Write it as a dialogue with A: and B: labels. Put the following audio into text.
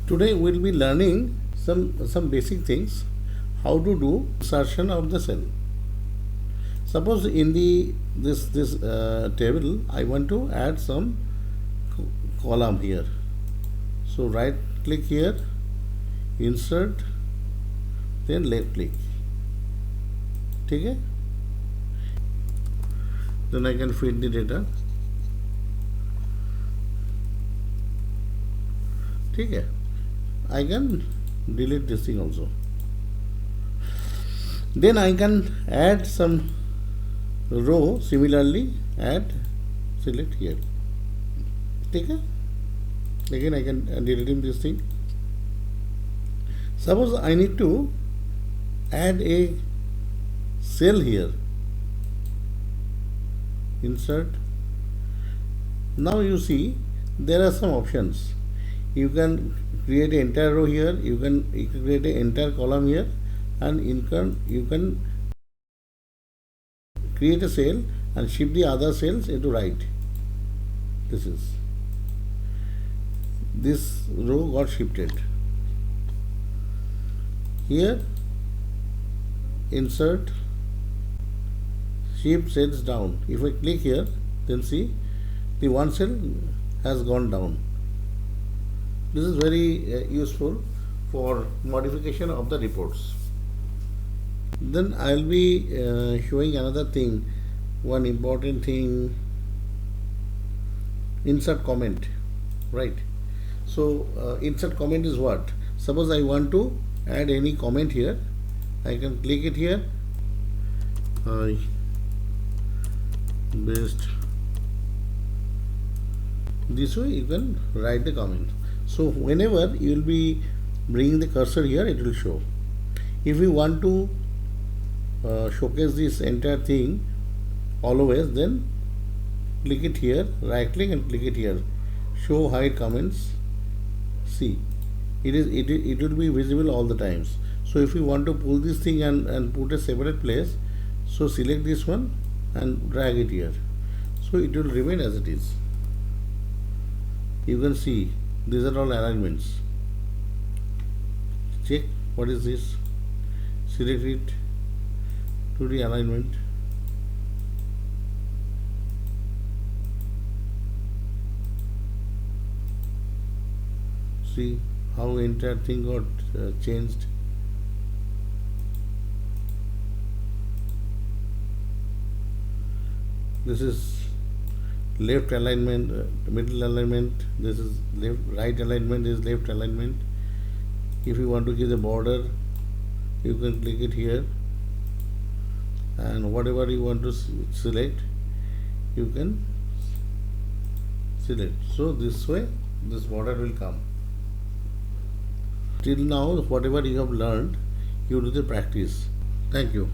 A: Today we'll be learning some basic things how to do insertion of the cell. Suppose in the this table I want to add some column here. So right click here, insert, then left click. Okay? Then I can feed the data. Okay? I can delete this thing also. Then I can add some row. Similarly, add, select here. Okay? Again I can delete this thing. Suppose I need to add a cell here. Insert. Now you see there are some options. You can create an entire row here, you can create an entire column here, and you can create a cell and shift the other cells into right. This row got shifted. Here insert, shift cells down. If I click here, then see the one cell has gone down. This is very useful for modification of the reports. Then I will be showing another thing, one important thing, insert comment, right? So insert comment is what? Suppose I want to add any comment here, I can click it here. Best. This way you can write the comment. So whenever you will be bringing the cursor here, it will show. If you want to showcase this entire thing always, then click it here, right click and click it here, show hide comments. See, it will be visible all the times. So if you want to pull this thing and put a separate place, so select this one and drag it here, so it will remain as it is. You can see these are all alignments. Check what is this, select it to the alignment. See how entire thing got changed. This is left alignment, middle alignment. This is left, right alignment is left alignment. If you want to give the border, you can click it here, and whatever you want to select, you can select. So this way this border will come. Till now, whatever you have learned, you do the practice. Thank you.